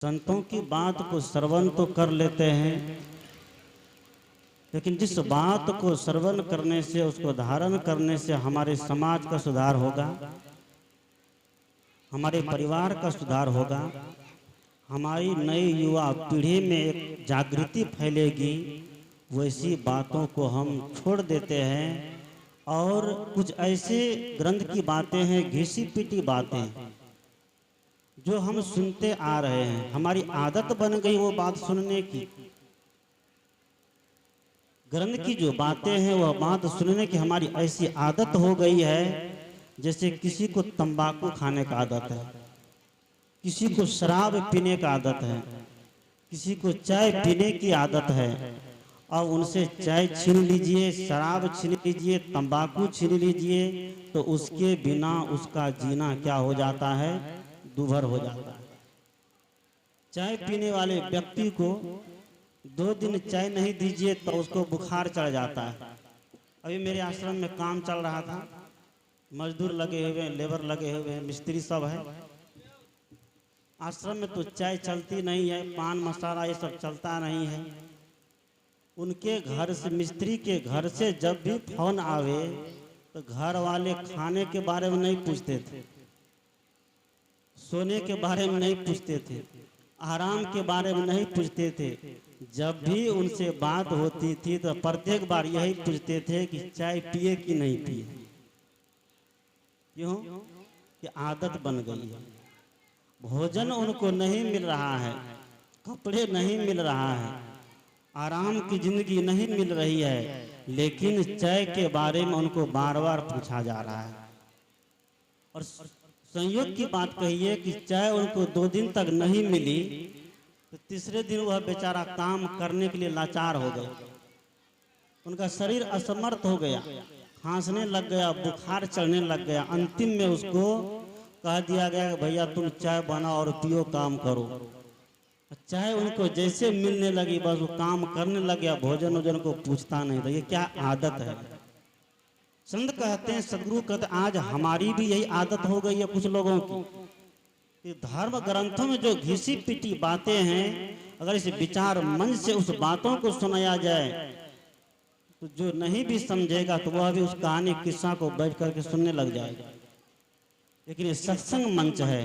संतों की बात को श्रवण तो कर लेते हैं, लेकिन जिस बात को श्रवण करने से, उसको धारण करने से हमारे समाज का सुधार होगा, हमारे परिवार का सुधार होगा, हमारी नई युवा पीढ़ी में एक जागृति फैलेगी, वैसी बातों को हम छोड़ देते हैं। और कुछ ऐसे ग्रंथ की बातें हैं, घिसी पिटी बातें जो हम सुनते आ रहे हैं, हमारी आदत बन गई वो बात सुनने की। ग्रंथ की जो बातें हैं वह बात सुनने की हमारी ऐसी आदत हो गई है, जैसे किसी को तंबाकू खाने का आदत है, किसी को शराब पीने का आदत है, किसी को चाय पीने की आदत है। और उनसे चाय छीन लीजिए, शराब छीन लीजिए, तंबाकू छीन लीजिए, तो उसके बिना उसका जीना क्या हो जाता है, दूभर हो जाता है। चाय पीने वाले व्यक्ति को 2 दिन चाय नहीं दीजिए तो उसको बुखार चढ़ जाता है। अभी मेरे आश्रम में काम चल रहा था, मजदूर लगे हुए हैं, लेबर लगे हुए हैं, मिस्त्री सब है। आश्रम में तो चाय चलती नहीं है, पान मसाला ये सब चलता नहीं है। उनके घर से, मिस्त्री के घर से जब भी फोन आवे तो घर वाले खाने के बारे में नहीं पूछते थे, सोने के बारे में नहीं पूछते थे, आराम के बारे में नहीं पूछते थे। जब भी उनसे बात होती थी तो प्रत्येक बार यही पूछते थे कि चाय पिए कि नहीं पिए। क्यों? कि आदत बन गई है। भोजन उनको नहीं मिल रहा है, कपड़े नहीं मिल रहा है, आराम की जिंदगी नहीं मिल रही है, लेकिन चाय के बारे में उनको बार बार पूछा जा रहा है। और संयोग की बात कहिए कि चाय उनको 2 दिन तक नहीं मिली तो तीसरे दिन वह बेचारा काम करने के लिए लाचार हो गया, उनका शरीर असमर्थ हो गया, खांसने लग गया, बुखार चढ़ने लग गया। अंतिम में उसको कह दिया गया कि भैया तुम चाय बनाओ और पियो, काम करो। चाय उनको जैसे मिलने लगी बस वो काम करने लग गया, भोजन वोजन को पूछता नहीं था। ये क्या आदत है। संत कहते हैं, सदगुरु कहते हैं, आज हमारी भी यही आदत हो गई है कुछ लोगों की कि धर्म ग्रंथों में जो घिसी पिटी बातें हैं, अगर इस विचार मंच से उस बातों को सुनाया जाए तो जो नहीं भी समझेगा तो वह भी उस कहानी किस्सा को बैठ करके सुनने लग जाएगा। लेकिन ये सत्संग मंच है,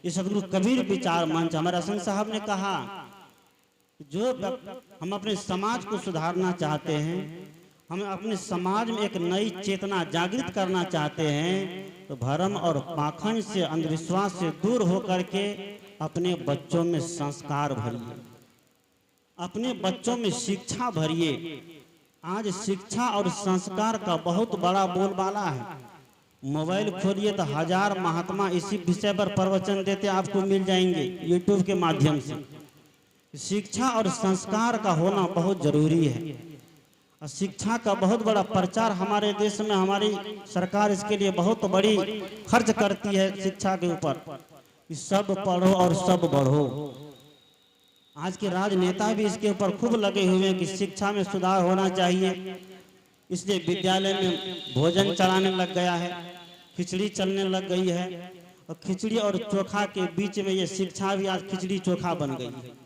ये सदगुरु कबीर विचार मंच। हमारे संत साहब ने कहा जो हम अपने समाज को सुधारना चाहते हैं, हम अपने समाज में एक नई चेतना जागृत करना चाहते हैं, तो भरम और पाखंड से, अंधविश्वास से दूर होकर के अपने बच्चों में संस्कार भरिए, अपने बच्चों में शिक्षा भरिए। आज शिक्षा और संस्कार का बहुत बड़ा बोलबाला है। मोबाइल खोलिए तो 1000 महात्मा इसी विषय पर प्रवचन देते आपको मिल जाएंगे यूट्यूब के माध्यम से। शिक्षा और संस्कार का होना बहुत जरूरी है। शिक्षा का बहुत बड़ा प्रचार हमारे देश में, हमारी सरकार इसके लिए बहुत बड़ी खर्च करती है शिक्षा के ऊपर, कि सब पढ़ो और सब बढ़ो। आज के राजनेता भी इसके ऊपर खूब लगे हुए हैं कि शिक्षा में सुधार होना चाहिए, इसलिए विद्यालय में भोजन चलाने लग गया है, खिचड़ी चलने लग गई है। और खिचड़ी और चोखा के बीच में ये शिक्षा भी आज खिचड़ी चोखा बन गई है।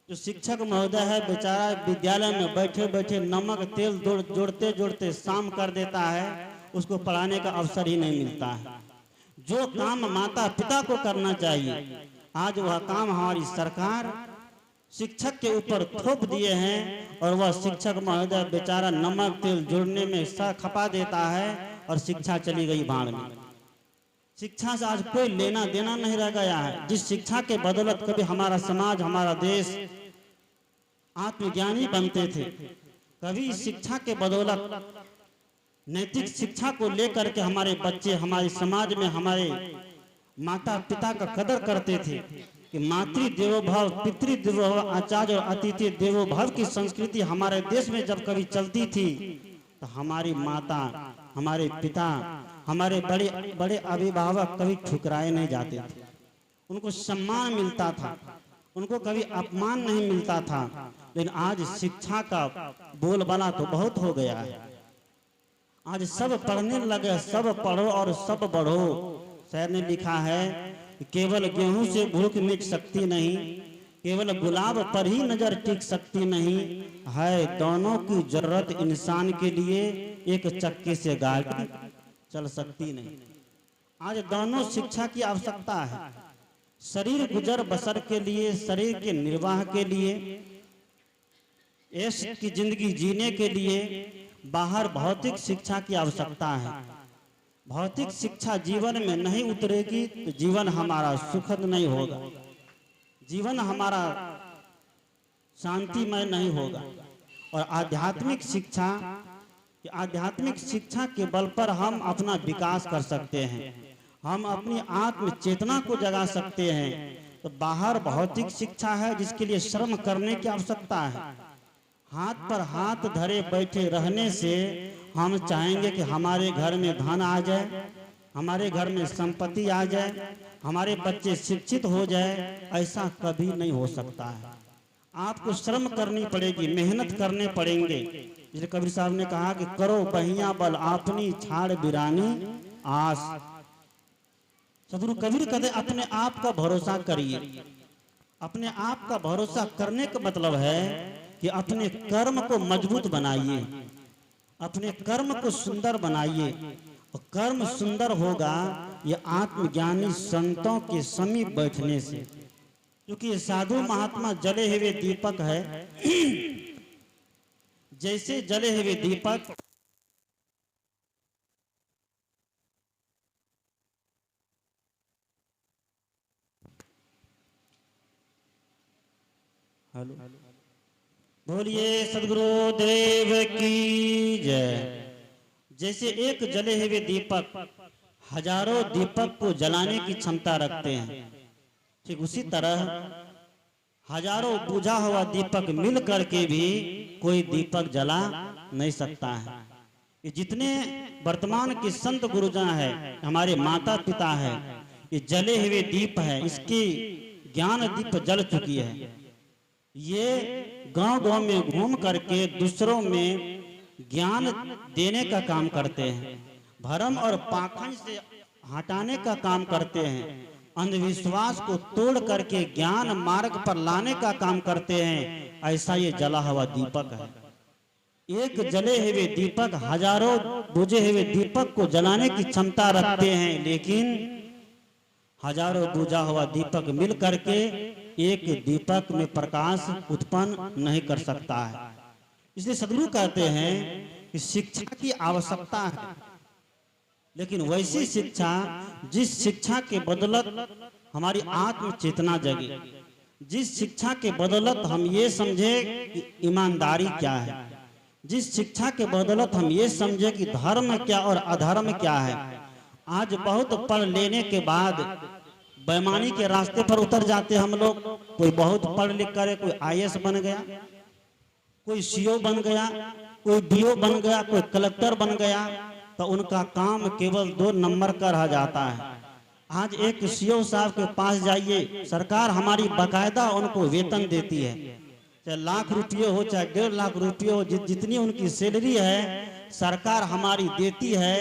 जो शिक्षक महोदय है बेचारा विद्यालय में बैठे बैठे नमक तेल जोड़ते जोड़ते शाम कर देता है, उसको पढ़ाने का अवसर ही नहीं मिलता है। जो काम माता पिता को करना चाहिए, आज वह काम हमारी सरकार शिक्षक के ऊपर थोप दिए हैं, और वह शिक्षक महोदय बेचारा नमक तेल जोड़ने में सर खपा देता है और शिक्षा चली गई भाड़ में। शिक्षा से आज कोई लेना देना नहीं रह गया है। जिस शिक्षा के बदौलत कभी हमारा समाज, हमारा देश आत्मज्ञानी बनते थे, कभी शिक्षा के बदौलत नैतिक शिक्षा को लेकर के हमारे बच्चे, हमारे समाज में हमारे माता पिता का कदर करते थे कि मातृ देवो भव, पितृ देवो भव, आचार्य और अतिथि देवो भव की संस्कृति हमारे देश में जब कभी चलती थी तो हमारी माता, हमारे पिता, हमारे बड़े बड़े अभिभावक कभी ठुकराए नहीं जाते थे, उनको सम्मान मिलता था, उनको कभी अपमान नहीं मिलता था। लेकिन आज शिक्षा का बोलबाला तो बहुत हो गया है। आज सब पढ़ने लगे, सब पढ़ो और सब बढ़ो। शायर ने लिखा है केवल गेहूं से भूख मिट सकती नहीं, केवल गुलाब पर ही नजर टिक सकती नहीं है, दोनों की जरूरत इंसान के लिए, एक चक्के से गाड़ी चल सकती नहीं। आज दोनों शिक्षा की आवश्यकता है। शरीर गुजर बसर के लिए, शरीर के निर्वाह के लिए, ऐश की जिंदगी जीने के लिए बाहर भौतिक शिक्षा की आवश्यकता है। भौतिक शिक्षा जीवन में नहीं उतरेगी तो जीवन हमारा सुखद नहीं होगा, जीवन हमारा शांतिमय नहीं होगा। और आध्यात्मिक शिक्षा के बल पर हम अपना विकास कर सकते हैं, हम अपनी आत्म चेतना को जगा सकते हैं। तो बाहर भौतिक शिक्षा है जिसके लिए श्रम करने की आवश्यकता है। हाथ पर हाथ धरे बैठे रहने से हम चाहेंगे कि हमारे घर में धन आ जाए, हमारे घर में संपत्ति आ जाए, हमारे बच्चे शिक्षित हो जाए, ऐसा कभी नहीं हो सकता है। आपको श्रम करनी पड़ेगी, मेहनत करने पड़ेंगे। जैसे कबीर साहब ने कहा कि करो बहिया बल आपनी छाड़ बिरानी आस। सदगुरु कबीर कहते अपने आप का भरोसा करिए। अपने आप का भरोसा करने का मतलब है कि अपने कर्म को मजबूत बनाइए, अपने कर्म को सुंदर बनाइए। और कर्म सुंदर होगा ये आत्मज्ञानी संतों के समीप बैठने से, क्योंकि ये साधु महात्मा जले हुए दीपक है। जैसे जले हुए दीपक हेलो बोलिए सदगुरु देव की जय। जैसे एक जले हुए दीपक हजारों दीपक को जलाने की क्षमता रखते हैं, ठीक उसी तरह हजारों बुझा हुआ दीपक मिल करके भी कोई दीपक जला नहीं सकता है। ये जितने वर्तमान के संत गुरुजन है, हमारे माता पिता है, ये जले हुए दीप है, इसकी ज्ञान दीप जल चुकी है। ये गांव गांव में घूम करके दूसरों में ज्ञान देने का काम करते हैं, भरम और पाखंड से हटाने का काम करते हैं, अंधविश्वास को तोड़ करके ज्ञान मार्ग पर लाने का काम करते हैं। ऐसा ये जला हुआ दीपक है। एक जले हुए दीपक हजारों बुझे हुए दीपक को जलाने की क्षमता रखते हैं, लेकिन हजारों बुझा हुआ दीपक मिल करके एक दीपक में प्रकाश उत्पन्न नहीं कर सकता है। इसलिए सदगुरु कहते हैं कि शिक्षा की आवश्यकता है, लेकिन वैसी शिक्षा जिस शिक्षा के बदौलत हमारी आत्म चेतना जगे, जिस शिक्षा के बदौलत हम ये समझे कि ईमानदारी क्या है, जिस शिक्षा के बदौलत हम ये समझे कि धर्म क्या और अधर्म क्या है। आज बहुत पढ़ लेने के बाद बेईमानी के रास्ते पर उतर जाते हम लोग। कोई बहुत पढ़ लिख कर कोई IAS बन गया, कोई CO बन गया, कोई DO बन गया, कोई कलेक्टर बन गया, तो उनका काम केवल 2 नंबर का रह जाता है। आज एक CO साहब के पास जाइए, सरकार हमारी बाकायदा उनको वेतन देती है, चाहे लाख रुपये हो चाहे 1.5 लाख रुपये हो, जितनी उनकी सैलरी है सरकार हमारी देती है।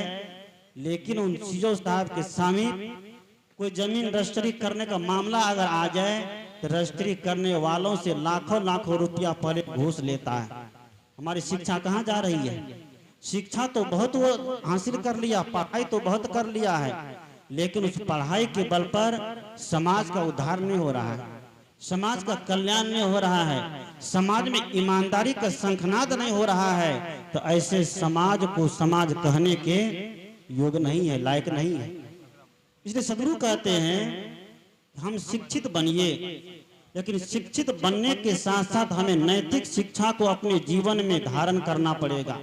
लेकिन उन CO साहब के समीप कोई जमीन रजिस्ट्री करने का मामला अगर आ जाए तो रजिस्ट्री करने वालों से लाखों लाखों रुपया पहले घूस लेता है। हमारी शिक्षा कहाँ जा रही है? शिक्षा तो बहुत वो हासिल कर लिया, पढ़ाई तो बहुत कर लिया है, लेकिन उस पढ़ाई के बल पर समाज का उद्धार नहीं हो रहा है, समाज का कल्याण नहीं हो रहा है, समाज में ईमानदारी का शंखनाद नहीं हो रहा है। तो ऐसे समाज को समाज कहने के योग नहीं है, लायक नहीं है। इसलिए सदगुरु कहते हैं हम शिक्षित बनिए, लेकिन शिक्षित बनने के साथ साथ हमें नैतिक शिक्षा को अपने जीवन में धारण करना पड़ेगा,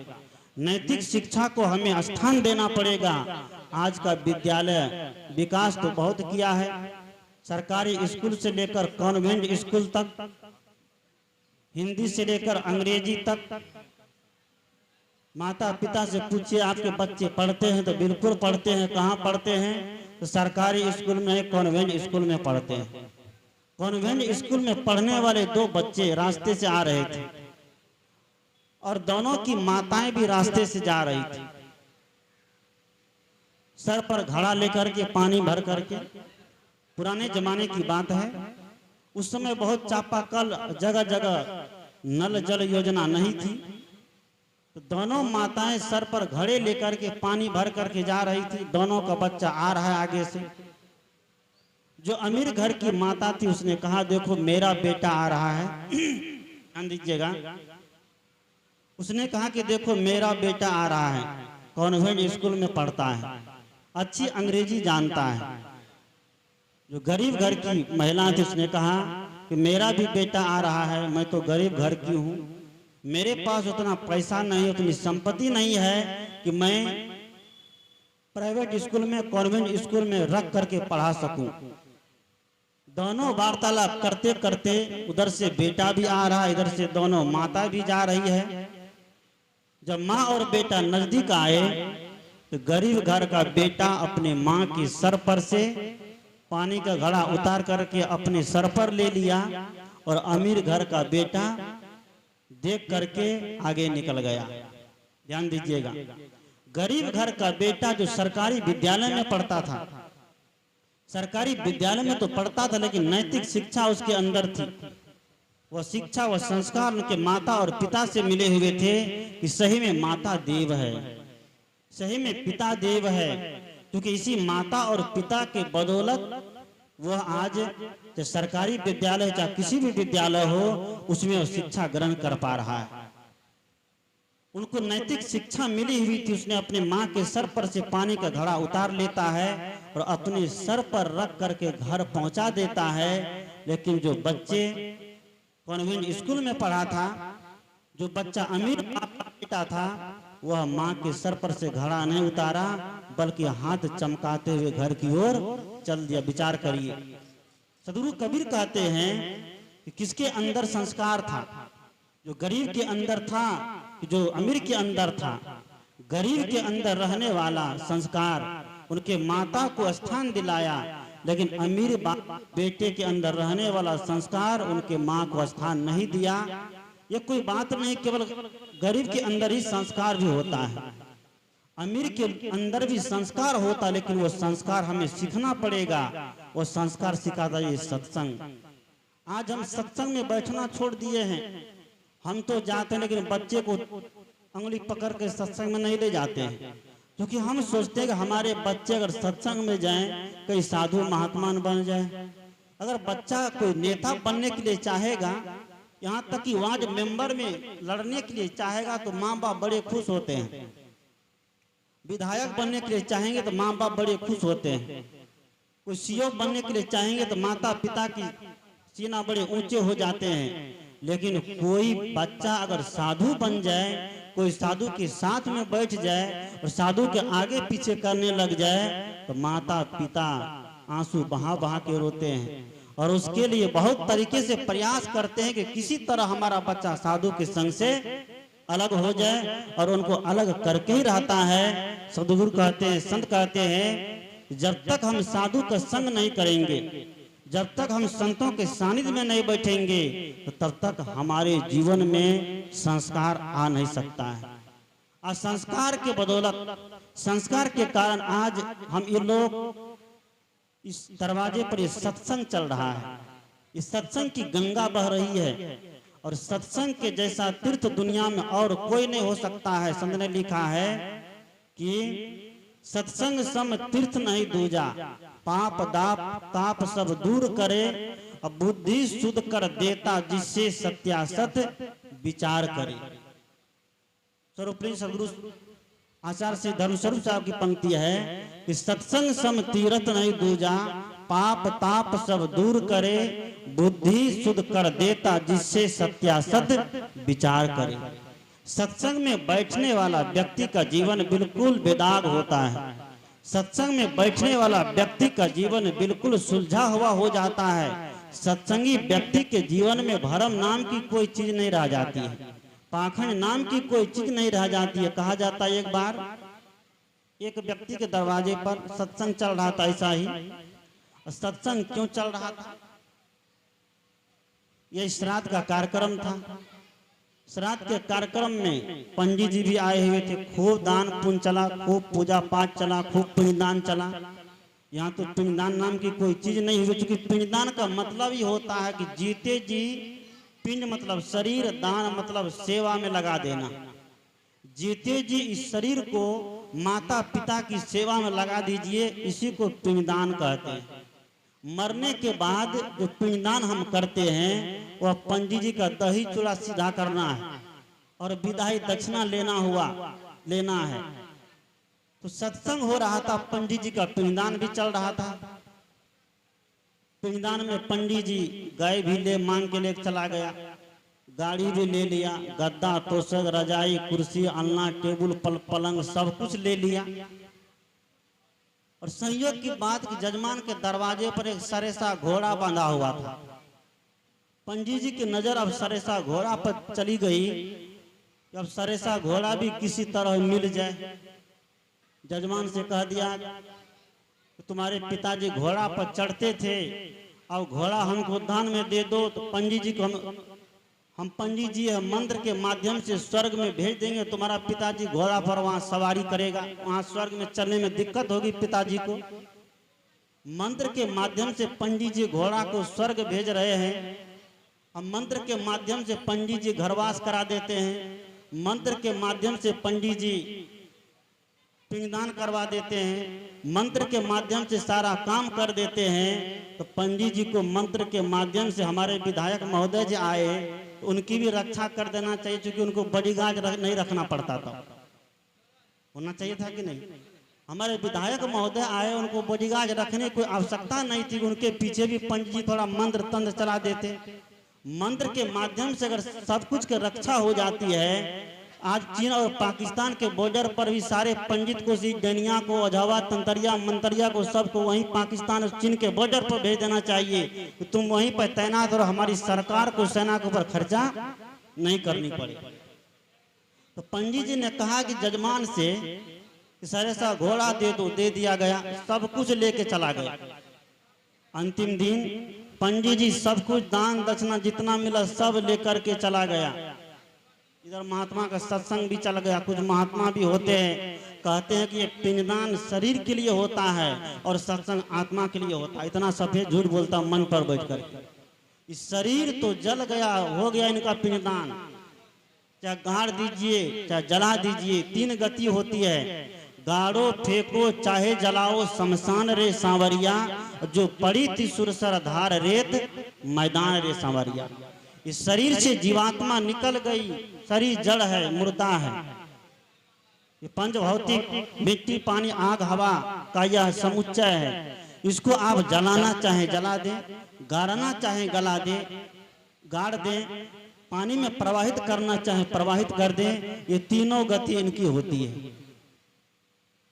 नैतिक शिक्षा को हमें स्थान देना पड़ेगा। आज का विद्यालय विकास तो बहुत किया है, सरकारी स्कूल से लेकर कॉन्वेंट स्कूल तक, हिंदी से लेकर अंग्रेजी तक। माता पिता से पूछिए आपके बच्चे पढ़ते हैं तो बिल्कुल पढ़ते हैं। कहाँ पढ़ते हैं? तो सरकारी स्कूल में, कॉन्वेंट स्कूल में पढ़ते हैं। कॉन्वेंट स्कूल में पढ़ने वाले 2 बच्चे रास्ते से आ रहे थे और दोनों की माताएं भी रास्ते से जा रही थी, सर पर घड़ा लेकर के पानी भर करके। पुराने जमाने की बात है। उस समय बहुत चापाकल, जगह जगह नल जल योजना नहीं थी। तो दोनों माताएं सर पर घड़े लेकर के पानी भर करके जा रही थी। दोनों का बच्चा आ रहा है आगे से। जो अमीर घर की माता थी उसने कहा, देखो मेरा बेटा आ रहा है, ध्यान दीजिएगा। उसने कहा कि देखो मेरा बेटा आ रहा है, कॉन्वेंट स्कूल में पढ़ता है, अच्छी अंग्रेजी जानता है। जो गरीब घर की महिला थी उसने कहा कि मेरा भी बेटा आ रहा है, मैं तो गरीब घर की हूँ, मेरे पास उतना पैसा नहीं, उतनी संपत्ति नहीं है कि मैं प्राइवेट स्कूल में, कॉन्वेंट स्कूल में रख करके पढ़ा सकूं। दोनों वार्तालाप करते करते उधर से बेटा भी आ रहा है, इधर से दोनों माता भी जा रही है। जब माँ और बेटा नजदीक आए तो गरीब घर का बेटा अपने माँ के सर पर से पानी का घड़ा उतार करके अपने सर पर ले लिया और अमीर घर का बेटा देख करके आगे निकल गया। ध्यान दीजिएगा, गरीब घर का बेटा जो सरकारी विद्यालय में पढ़ता था, सरकारी विद्यालय में तो पढ़ता था लेकिन नैतिक शिक्षा उसके अंदर थी। वह शिक्षा, वह संस्कार उनके माता और पिता से मिले हुए थे कि सही में माता देव है, सही में पिता देव है। क्योंकि इसी माता और पिता के बदौलत वह आज चाहे सरकारी विद्यालय चाहे किसी भी विद्यालय हो उसमें वह शिक्षा ग्रहण कर पा रहा है। उनको नैतिक शिक्षा मिली हुई थी। उसने अपने माँ के सर पर से पानी का घड़ा उतार लेता है और अपने सर पर रख करके घर पहुंचा देता है। लेकिन जो बच्चे कॉन्वेंट स्कूल में पढ़ा था, जो बच्चा अमीर बाप का बेटा था, वह माँ के सर पर से घड़ा नहीं उतारा बल्कि हाथ चमकाते हुए घर की ओर चल दिया। विचार करिए, सदगुरु कबीर कहते हैं कि किसके अंदर संस्कार था, जो गरीब के अंदर था कि जो अमीर के अंदर था। गरीब के अंदर रहने वाला संस्कार उनके माता को स्थान दिलाया, लेकिन अमीर बेटे के अंदर रहने वाला संस्कार उनके माँ को स्थान नहीं दिया। ये कोई बात नहीं, केवल गरीब के अंदर ही संस्कार भी होता है, अमीर के अंदर भी संस्कार होता है, लेकिन वो संस्कार हमें सीखना पड़ेगा। वो संस्कार सिखाता है सत्संग। आज हम सत्संग में बैठना छोड़ दिए हैं। हम तो जाते हैं लेकिन बच्चे को अंगुली पकड़ के सत्संग में नहीं ले जाते हैं, क्योंकि हम सोचते हैं कि हमारे बच्चे अगर सत्संग में जाएं कहीं साधु महात्मा बन जाए। अगर बच्चा कोई नेता बनने के लिए चाहेगा, यहाँ तक कि वार्ड मेंबर में लड़ने के लिए चाहेगा तो माँ बाप बड़े खुश होते हैं। विधायक बनने के लिए चाहेंगे तो माँ बाप बड़े खुश होते हैं। कोई सीओ बनने के लिए चाहेंगे तो माता पिता की सीना बड़े ऊंचे हो जाते हैं। लेकिन कोई बच्चा अगर साधु बन जाए, कोई साधु के साथ में बैठ जाए और साधु के आगे पीछे करने लग जाए तो माता पिता आंसू बहा बहा के रोते हैं और उसके लिए बहुत तरीके से प्रयास करते हैं कि किसी तरह हमारा बच्चा साधु के संग से अलग हो जाए, और उनको अलग करके ही रहता है। सदगुरु कहते हैं, संत कहते हैं, जब तक हम साधु का संग नहीं करेंगे, जब तक हम संतों के सानिध्य में नहीं बैठेंगे, तो तब तक हमारे जीवन में संस्कार आ नहीं सकता है। और संस्कार के बदौलत, संस्कार के कारण आज हम ये लोग इस दरवाजे पर ये सत्संग चल रहा है, इस सत्संग की गंगा बह रही है, और सत्संग के जैसा तीर्थ दुनिया में और कोई नहीं हो सकता है। संत ने लिखा है कि सत्संग सम तीर्थ नहीं दूजा, पाप दाप ताप सब दूर करे, अब बुद्धि शुद्ध कर देता जिससे सत्यासत विचार करे। स्वरूप सदगुरु आचार्य से धर्मस्वरूप साहब की पंक्ति है कि सत्संग सम तीर्थ नहीं दूजा, पाप ताप सब दूर करे, बुद्धि शुद्ध कर देता जिससे सत्यासत विचार करे। सत्संग में बैठने वाला व्यक्ति का जीवन बिल्कुल बेदाग होता है। सत्संग में बैठने वाला व्यक्ति का जीवन बिल्कुल सुलझा हुआ हो जाता है। सत्संगी व्यक्ति के जीवन में भरम नाम की कोई चीज नहीं रह जाती है, पाखंड नाम की कोई चीज नहीं रह जाती है। कहा जाता है एक बार एक व्यक्ति के दरवाजे पर सत्संग चल रहा था, ऐसा ही सत्संग क्यों चल रहा था, यह श्राद्ध का कार्यक्रम था। श्राद्ध के कार्यक्रम में पंडित जी भी आए हुए थे। खूब दान पुण्य चला, खूब पूजा पाठ चला, खूब पुण्यदान चला। यहाँ तो पिंडदान नाम की कोई चीज नहीं हुई, क्योंकि पिंडदान का मतलब ही होता है कि जीते जी, पिंड मतलब शरीर, दान मतलब सेवा में लगा देना। जीते जी इस शरीर को माता पिता की सेवा में लगा दीजिए, इसी को पिंडदान कहते हैं। मरने के बाद जो पिंडदान हम करते हैं वह पंडित जी का दही चूड़ा सीधा करना है और विदाई दक्षिणा लेना है। तो सत्संग हो रहा था, पंडित जी का पिंडदान भी चल रहा था। पिंडदान में पंडित जी गाय भी ले मांग के ले चला गया, गाड़ी भी ले लिया, गद्दा तोशक रजाई कुर्सी अलना टेबुल पलंग सब कुछ ले लिया। और संयोग की बात कि जजमान के दरवाजे पर एक सरेसा घोड़ा बंधा हुआ था। पंडित जी की नजर अब सरेसा घोड़ा पर चली गई, अब सरेसा घोड़ा भी किसी तरह मिल जाए। जजमान से कह दिया कि तुम्हारे पिताजी घोड़ा पर चढ़ते थे, अब घोड़ा हमको दान में दे दो। तो पंडित जी को हम पंडित जी मंत्र के माध्यम से स्वर्ग में भेज देंगे, तुम्हारा पिताजी घोड़ा पर वहां सवारी करेगा, वहां स्वर्ग में चलने में दिक्कत होगी पिताजी को। मंत्र के माध्यम से पंडित जी घोड़ा को स्वर्ग भेज रहे हैं। हम मंत्र के माध्यम से पंडित जी घरवास करा देते हैं, मंत्र के माध्यम से पंडित जी पिंडदान करवा देते हैं, मंत्र के माध्यम से सारा काम कर देते हैं। तो पंडित जी को मंत्र के माध्यम से हमारे विधायक महोदय जी आए तो उनकी भी रक्षा कर देना चाहिए, क्योंकि उनको बॉडीगार्ड नहीं रखना पड़ता था, होना चाहिए था कि नहीं। हमारे विधायक महोदय आए, उनको बॉडीगार्ड रखने की कोई आवश्यकता नहीं थी, उनके पीछे भी पंडित जी थोड़ा मंत्र तंत्र चला देते। मंत्र के माध्यम से अगर सब कुछ की रक्षा हो जाती है, आज चीन और पाकिस्तान के बॉर्डर पर भी सारे पंडित को, डनिया को, अझावा तंतरिया मंतरिया को सबको वहीं पाकिस्तान और चीन के बॉर्डर पर भेज देना चाहिए कि तुम वहीं पर तैनात और हमारी सरकार को, सेना के ऊपर खर्चा नहीं करनी पड़े। तो पंडित जी ने कहा कि जजमान से सरेसा घोड़ा दे दो, दे दिया गया, सब कुछ लेके चला गया। अंतिम दिन पंडित जी सब कुछ दान दक्षिणा जितना मिला सब लेकर के चला गया। इधर महात्मा का सत्संग भी चल गया। कुछ महात्मा भी होते हैं, कहते हैं कि ये पिंडदान शरीर के लिए होता है और सत्संग आत्मा के लिए होता है। इतना सफेद झूठ बोलता मन पर बैठकर। इस शरीर तो जल गया, हो गया इनका पिंडदान, चाहे गाड़ दीजिए चाहे जला दीजिए, 3 गति होती है, गाड़ो फेंको चाहे जलाओ, शमशान रे सांवरिया, जो पड़ी थी सुरसर धार रेत मैदान रे सांवरिया। इस शरीर से जीवात्मा निकल गई, शरीर जड़ है, मुर्दा है। ये पंच भौतिक मिट्टी पानी आग हवा का यह समुच्चय है। इसको आप जलाना चाहे जला दें, गाड़ना चाहे गला दें, गाड़ दें, पानी में प्रवाहित करना चाहे प्रवाहित कर दें। ये तीनों गति इनकी होती है।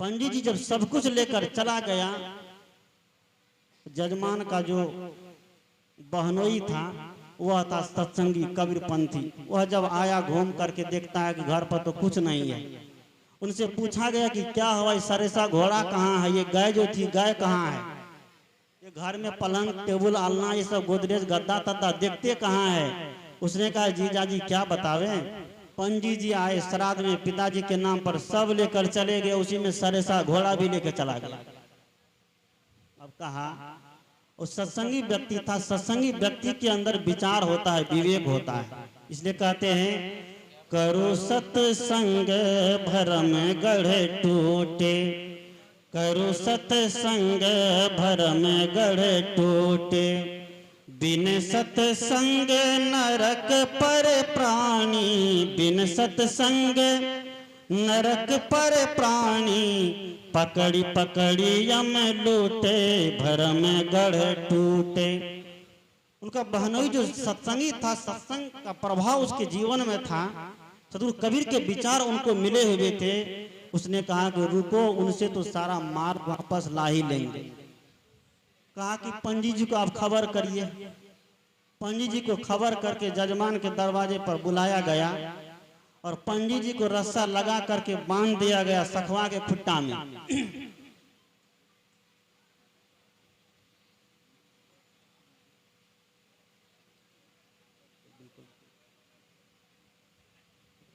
पंडित जी जब सब कुछ लेकर चला गया, जजमान का जो बहनोई था वह था सत्संगी कबीरपंथी। वह जब आया घूम करके देखता है कि घर पर तो कुछ नहीं है। उनसे पूछा गया कि क्या हुआ, सरेसा घोड़ा कहाँ है, ये गाय जो थी गाय कहाँ है, ये घर में पलंग टेबुल अलना ये सब गोदरेज गद्दा तद्दा देखते कहाँ है। उसने कहा जीजा जी क्या बतावे, पंडित जी आए श्राद्ध में पिताजी के नाम पर, सब लेकर चले गए, उसी में सरेसा घोड़ा भी लेकर चला गया। अब कहा उस सत्संगी व्यक्ति था, सत्संगी व्यक्ति के अंदर विचार होता है, विवेक होता है। इसलिए कहते हैं करो सत्संग भरम गढ़ टूटे, करो सत्संग भरम गढ़ टूटे, बिन सत्संग नरक पर प्राणी, बिन सत्संग नरक पर प्राणी, पकड़ी पकड़ी यम लूटे, भरम गढ़ टूटे। उनका बहनोई जो सत्संगी था, सत्संग का प्रभाव उसके जीवन में था, सदगुरु कबीर के विचार उनको मिले हुए थे। उसने कहा कि रुको, उनसे तो सारा मार वापस ला ही लेंगे। कहा कि पंडित जी को आप खबर करिए। पंडित जी को खबर करके जजमान के दरवाजे पर बुलाया गया और पंडित जी को रस्सा लगा करके बांध दिया गया सखवा के खुट्टा में।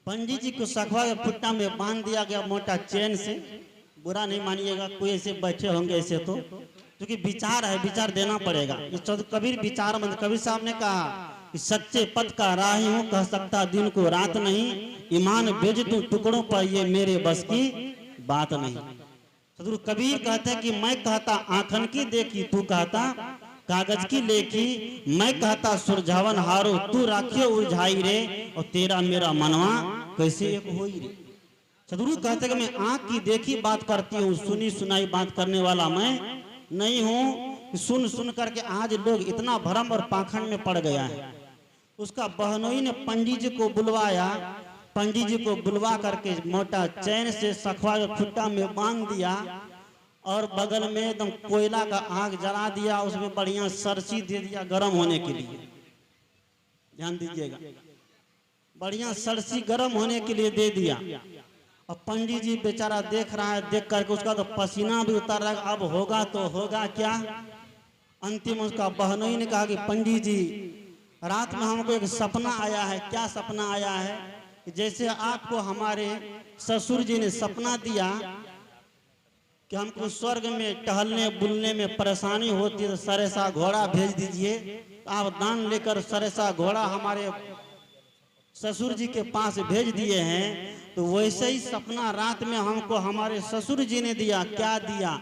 पंडित जी को सखवा के खुट्टा में बांध दिया गया मोटा चेन से बुरा नहीं मानिएगा, कोई ऐसे बैठे होंगे ऐसे तो, क्योंकि विचार है, विचार देना पड़ेगा। ये कबीर विचार मंद, कबीर साहब ने कहा कि सच्चे पथ का राही हूँ, कह सकता दिन को रात नहीं, ईमान बेच दूं टुकड़ों पर ये मेरे बस की बात नहीं। सदगुरु कबीर कहते हैं कि मैं कहता आंखन की देखी, तू कहता कागज की लेखी, मैं कहता सुरझावन हारो, तू राखियो उलझाई रे, और तेरा मेरा मनवा कैसे एक होई रे। सदगुरु कहते कि मैं आंख की देखी बात करती हूँ, सुनी सुनाई बात करने वाला मैं नहीं हूँ। सुन सुन करके आज लोग इतना भ्रम और पाखंड में पड़ गया है। उसका बहनोई ने पंडित जी को बुलवाया, पंडित जी को बुलवा करके मोटा चैन से सखवा के खुट्टा में बांध दिया, और बगल में एकदम कोयला का आग जला दिया, उसमें बढ़िया सरसी दे दिया गर्म होने के लिए। ध्यान दीजिएगा, बढ़िया सरसी गर्म होने के लिए दे दिया। और पंडित जी बेचारा देख रहा है, देख करके उसका तो पसीना भी उतर रहा है, अब होगा तो होगा क्या। अंतिम उसका बहनोई ने कहा कि पंडित जी रात में हमको एक सपना आया है। क्या सपना आया है? कि जैसे आपको हमारे ससुर जी ने सपना दिया कि हमको स्वर्ग में टहलने बुलने में परेशानी होती है तो सरेसा घोड़ा भेज दीजिए, आप दान लेकर सरेसा घोड़ा हमारे ससुर जी के पास भेज दिए हैं। तो वैसे ही सपना रात में हमको हमारे ससुर जी ने दिया। क्या दिया?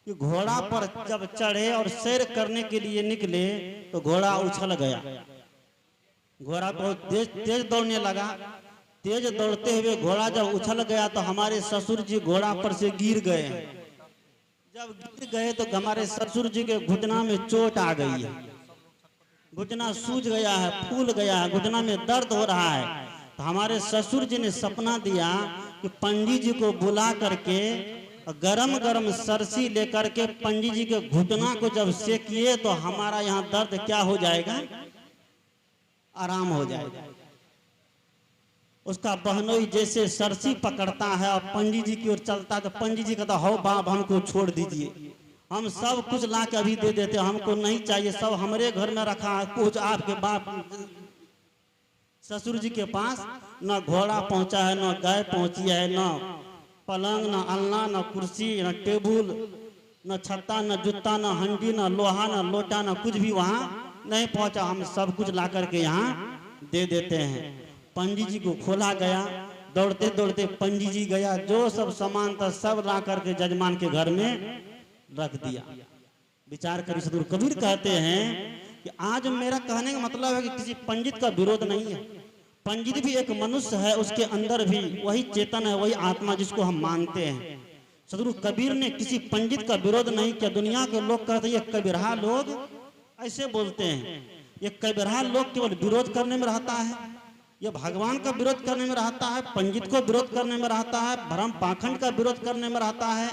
कि घोड़ा पर जब चढ़े और सैर करने के लिए निकले तो घोड़ा उछल गया। घोड़ा बहुत तेज तेज दौड़ने लगा। तेज दौड़ते हुए घोड़ा जब उछल गया तो हमारे ससुर जी घोड़ा पर से गिर गए। जब गिर गए तो हमारे ससुर जी के घुटना में चोट आ गई है, घुटना सूज गया है, फूल गया है, घुटना में दर्द हो रहा है। तो हमारे ससुर जी ने सपना दिया कि पंडित जी को बुला करके गरम गरम सरसी लेकर के पंडित जी के घुटना को जब सेकिए तो हमारा यहाँ दर्द क्या हो जाएगा? आराम हो जाएगा। उसका बहनोई जैसे सरसी पकड़ता है और पंडित जी की ओर चलता है तो पंडित जी कहता हो बाप हमको छोड़ दीजिए, हम सब कुछ ला के अभी दे देते, हमको नहीं चाहिए, सब हमारे घर में रखा है, कुछ आपके बाप ससुर जी के पास न घोड़ा पहुंचा है, न गाय पहुंची है, न पलंग, न अलना, न कुर्सी, न टेबुल, न छत्ता, न जूता, न हंडी, न लोहा, न लोटा, न कुछ भी वहां नहीं पहुंचा। हम सब कुछ ला करके यहाँ दे देते हैं। पंडित जी को खोला गया, दौड़ते दौड़ते पंडित जी गया, जो सब सामान था सब ला करके जजमान के घर में रख दिया। विचार करिए, सदगुरु कबीर कहते हैं कि आज मेरा कहने का मतलब है कि किसी पंडित का विरोध नहीं है। पंडित भी एक मनुष्य है, उसके अंदर भी वही चेतन है, वही आत्मा जिसको हम मानते हैं। सदगुरु कबीर ने किसी पंडित का विरोध नहीं किया। दुनिया के लोग कहते हैं ये कबीरहा लोग ऐसे बोलते हैं, ये कबीरहा लोग केवल विरोध करने में रहता है, ये भगवान का विरोध करने में रहता है, पंडित को विरोध करने में रहता है, भ्रम पाखंड का विरोध करने में रहता है।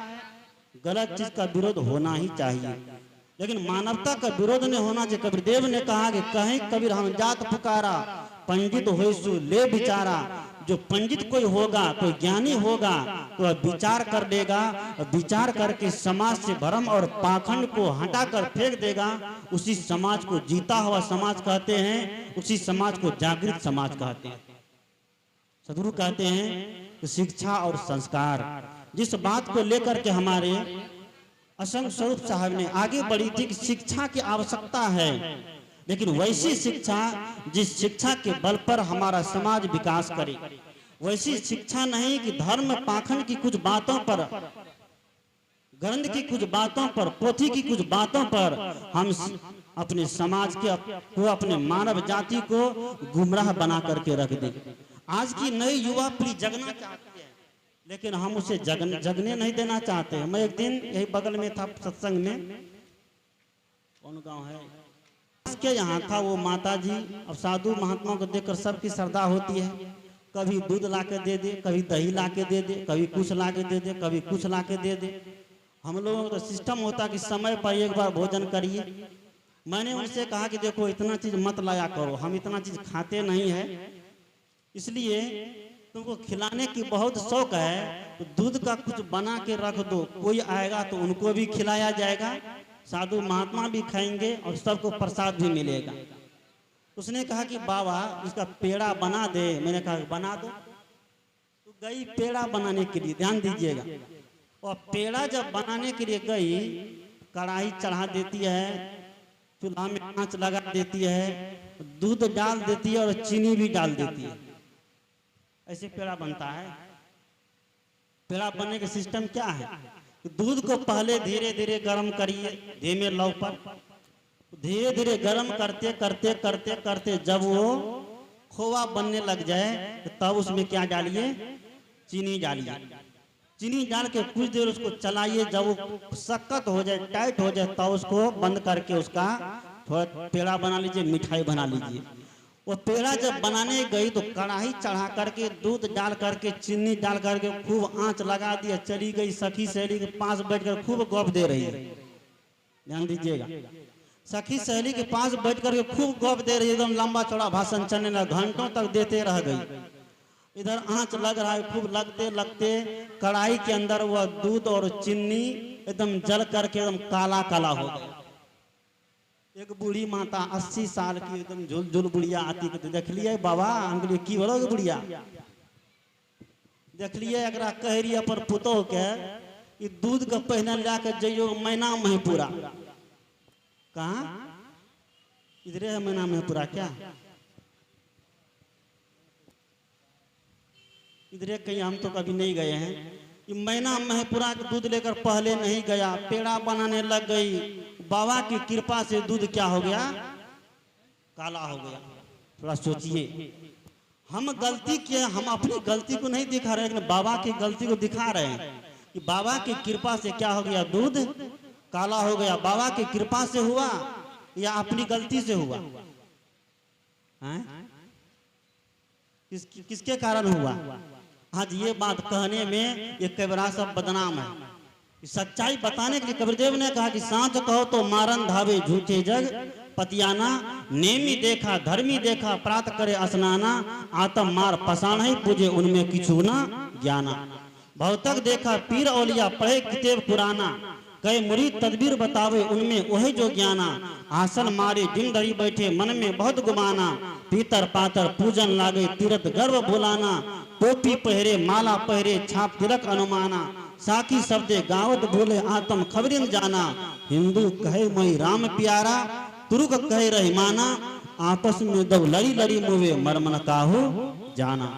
गलत चीज का विरोध होना ही चाहिए, लेकिन मानवता का विरोध नहीं होना चाहिए। कबीरदेव ने कहा कि कहीं कबीर हम जात पुकारा, पंडित होइसु ले विचारा। जो पंडित कोई होगा, कोई ज्ञानी होगा तो वह विचार कर लेगा, विचार करके समाज से भ्रम और पाखंड को हटाकर फेंक देगा। उसी समाज को जीता हुआ समाज कहते हैं, उसी समाज को जागृत समाज कहते हैं। सदगुरु कहते हैं कि शिक्षा और संस्कार, जिस बात को लेकर के हमारे असंग स्वरूप साहब ने आगे बढ़ी थी कि शिक्षा की आवश्यकता है, लेकिन वैसी शिक्षा जिस शिक्षा के बल पर हमारा समाज विकास करे। वैसी शिक्षा नहीं कि धर्म पाखंड की कुछ बातों पर, ग्रंथ की कुछ बातों पर, पोथी की कुछ बातों पर हम अपने समाज के अपने मानव जाति को गुमराह बना करके रख दे। आज की नई युवा पीढ़ी जगना चाहती है, लेकिन हम उसे जगने नहीं देना चाहते। मैं एक दिन यही बगल में था सत्संग में, कौन गांव है इसके यहाँ था, वो माता जी अब साधु महात्मा को देखकर सबकी श्रद्धा होती है, कभी दूध ला के दे दे, कभी दही ला के दे दे, कभी कुछ ला के दे दे, कभी कुछ ला के दे दे। हम लोगों का सिस्टम होता कि समय पर एक बार भोजन करिए। मैंने उनसे कहा कि देखो इतना चीज मत लाया करो, हम इतना चीज खाते नहीं है, इसलिए तुमको खिलाने की बहुत शौक है तो दूध का कुछ बना के रख दो, कोई आएगा तो उनको भी खिलाया जाएगा, साधु महात्मा भी खाएंगे और सबको प्रसाद भी मिलेगा। उसने कहा कि बाबा इसका पेड़ा बना दे। मैंने कहा बना दो। तो गई पेड़ा बनाने के लिए, ध्यान दीजिएगा, और पेड़ा जब बनाने के लिए गई, कढ़ाई चढ़ा देती है, चूल्हा में आंच लगा देती है, दूध डाल देती है और चीनी भी डाल देती है। ऐसे पेड़ा बनता है। पेड़ा बनने का सिस्टम क्या है? दूध को पहले धीरे धीरे गर्म करिए, धीमे लौ पर, धीरे धीरे गर्म करते करते करते करते जब वो खोआ बनने लग जाए तो तब उसमें क्या डालिए? चीनी डालिए। चीनी डाल के कुछ देर उसको चलाइए, जब वो सख्त हो जाए, टाइट हो जाए, तब उसको बंद करके उसका थोड़ा पेड़ा बना लीजिए, मिठाई बना लीजिए। वो पेड़ा जब बनाने गई तो कढ़ाई चढ़ा करके दूध डाल करके चीनी डाल करके खूब आंच लगा दिया, चली गई। सखी सहेली के पास बैठकर खूब गप दे रही है, ध्यान दीजिएगा। सखी सहेली के पास बैठ करके खूब गप दे रही है, एकदम लंबा चौड़ा भाषण चलने लगा, घंटों तक देते रह गई। इधर आंच लग रहा है, खूब लगते लगते कढ़ाई के अंदर वह दूध और चीनी एकदम जल करके एकदम काला काला हो गया। एक बूढ़ी माता 80 साल की एकदम झुल झुल बुढ़िया आती के देख लिये बाबा, हम की बोलोगे बुढ़िया, देख लिये एकरा कह रही अपन पुतोह के ई दूध के पहने ला के जइयो मैना महपुरा। कहाँ? इधरे है मैना महपुरा क्या? इधरे कहीं हम तो कभी नहीं गए हैं। मैना महपुरा के दूध लेकर पहले नहीं गया, पेड़ा बनाने लग गई। बाबा की कृपा से दूध क्या हो गया? काला हो गया। थोड़ा सोचिए, हम गलती किए, हम अपनी गलती को नहीं दिखा रहे, लेकिन बाबा की गलती को दिखा रहे हैं कि बाबा की कृपा से क्या हो गया? दूध काला हो गया। बाबा की कृपा से हुआ या अपनी गलती से हुआ? किसके कारण हुआ? आज ये बात कहने में ये कबीरा सब बदनाम है। सच्चाई बताने के लिए कबीरदेव ने कहा कि सांच कहो तो मारन धावे झूठे जग, पतियाना नेमी देखा धर्मी देखा, प्रात करे स्नाना, आतम मार पसाण ही पूजे उनमें किछु ना ज्ञाना। बहुतक देखा पीर औलिया पढ़े किताब पुराना, कई मुरीद तदबीर बतावे उनमें वही जो ज्ञाना। आसन मारे जिम धरी बैठे मन में बहुत गुमाना, पीतर पातर पूजन लागे तीरथ गर्व बुलाना। टोपी पहरे माला पहरे छाप तिलक अनुमाना, साकी शब्दे गावत बोले आत्म खबरिन जाना। हिंदू कहे मई राम प्यारा, तुर्क कहे रहीमाना, आपस में दब लड़ी लड़ी मुवे मरमन काहू जाना।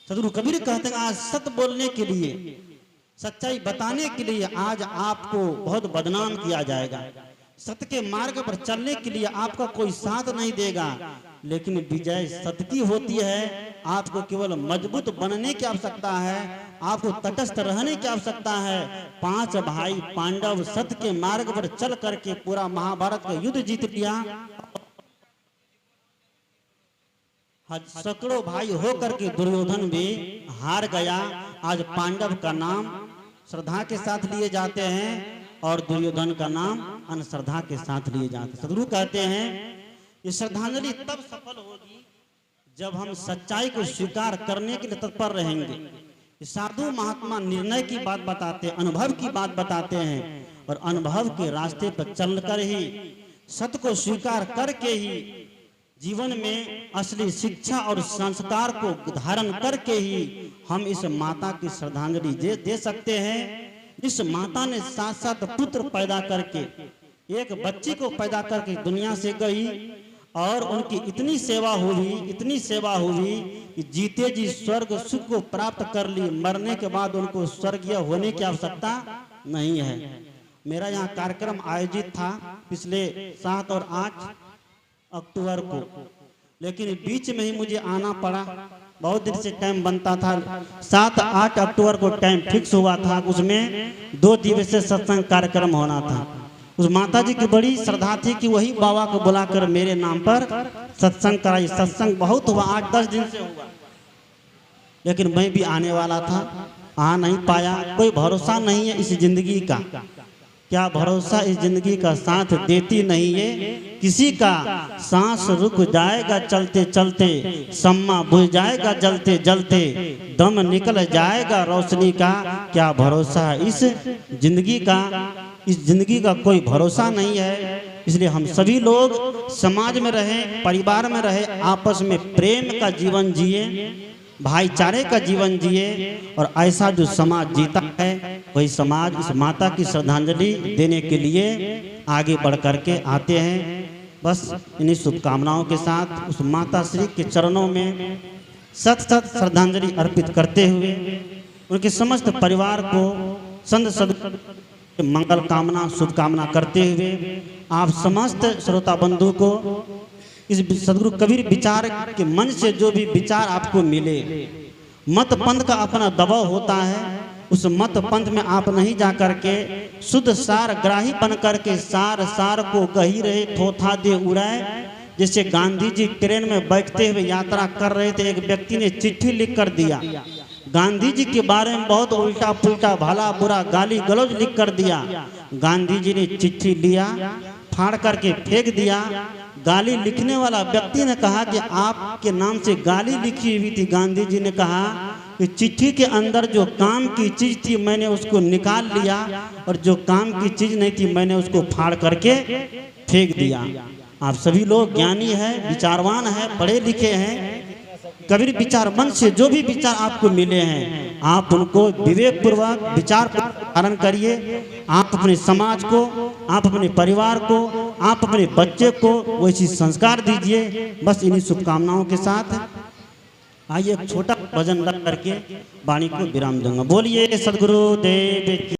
सदगुरु कबीर कहते हैं आज सत्य बोलने के लिए, सच्चाई बताने के लिए आज आपको बहुत बदनाम किया जाएगा। सत्य के मार्ग पर चलने के लिए आपका कोई साथ नहीं देगा, लेकिन विजय सत्य की होती है। आपको केवल मजबूत बनने की आवश्यकता है, आपको तटस्थ रहने की आवश्यकता है। 5 भाई पांडव सत्य के मार्ग पर चल करके पूरा महाभारत का युद्ध जीत लिया। सैकड़ों भाई होकर के दुर्योधन भी हार गया। आज पांडव का नाम श्रद्धा के साथ लिए जाते हैं और दुर्योधन का नाम अनश्रद्धा के साथ लिए जाते हैं। सदगुरु कहते हैं ये श्रद्धांजलि तब सफल होगी जब हम सच्चाई को स्वीकार करने के लिए तत्पर रहेंगे। साधु महात्मा निर्णय की बात बताते हैं, अनुभव की बात बताते हैं, और अनुभव के रास्ते पर चलकर ही सत्य को स्वीकार करके ही जीवन में असली शिक्षा और संस्कार को धारण करके ही हम इस माता की श्रद्धांजलि दे सकते हैं। इस माता ने 7 पुत्र पैदा करके एक बच्ची को पैदा करके दुनिया से गई, और उनकी इतनी सेवा हुई कि जीते जी स्वर्ग सुख को प्राप्त कर ली, मरने के बाद उनको स्वर्गीय होने की आवश्यकता नहीं है। मेरा यहाँ कार्यक्रम आयोजित था पिछले 7 और 8 अक्टूबर को, लेकिन बीच में ही मुझे आना पड़ा। बहुत दिन से टाइम बनता था, 7-8 अक्टूबर को टाइम फिक्स हुआ था, उसमें 2 दिवसीय सत्संग कार्यक्रम होना था। उस माता जी की बड़ी श्रद्धा थी कि वही बाबा को बुलाकर मेरे नाम पर सत्संग कराई। सत्संग बहुत हुआ, 8-10 दिन से हुआ, लेकिन मैं भी आने वाला था, आ नहीं पाया। कोई भरोसा नहीं है इस जिंदगी का, क्या भरोसा इस जिंदगी का साथ देती नहीं है। किसी का सांस रुक जाएगा चलते चलते, सम्मा बुझ जाएगा जलते जलते, दम निकल जाएगा रोशनी का, क्या भरोसा है इस जिंदगी का। इस जिंदगी का कोई भरोसा नहीं है। इसलिए हम सभी लोग समाज में रहे, परिवार में रहे, आपस में प्रेम का जीवन जिए, भाईचारे का जीवन जिए, और ऐसा जो समाज जीता है वही समाज इस माता की श्रद्धांजलि देने के लिए आगे बढ़ करके आते हैं। बस इन्हीं शुभकामनाओं के साथ उस माता श्री के चरणों में सत सत श्रद्धांजलि अर्पित करते हुए उनके समस्त परिवार को संत सद्गुरु मंगल कामना शुभकामना करते हुए आप समस्त श्रोता बंधु को इस सद्गुरु कबीर विचार के मन से जो भी विचार आपको मिले, मत पंथ का अपना दबाव होता है, उस मत पंथ में आप नहीं जा करके शुद्ध सार ग्राही बन करके सार सार को कही रहे थोथा दे उड़ाए। जैसे गांधी जी ट्रेन में बैठते हुए यात्रा कर रहे थे, एक व्यक्ति ने चिट्ठी लिख कर दिया, गांधी जी के बारे में बहुत उल्टा पुल्टा भला बुरा गाली गलौज लिख कर दिया। गांधी जी ने चिट्ठी लिया, फाड़ करके फेंक दिया। गाली लिखने वाला व्यक्ति ने कहा कि आपके नाम से गाली लिखी हुई थी। गांधी जी ने कहा कि चिट्ठी के अंदर जो काम की चीज थी मैंने उसको निकाल लिया और जो काम की चीज नहीं थी मैंने उसको फाड़ करके फेंक दिया। आप सभी लोग ज्ञानी है, विचारवान है, पढ़े लिखे हैं, कबीर विचार मन से जो भी विचार आपको मिले हैं आप उनको विवेक पूर्वक विचार धारण करिए। आप अपने समाज को, आप अपने परिवार को, आप अपने बच्चे को वैसी संस्कार दीजिए। बस इन्हीं शुभकामनाओं के साथ आइए एक छोटा भजन लग करके वाणी को विराम दूंगा। बोलिए सद्गुरु देव की।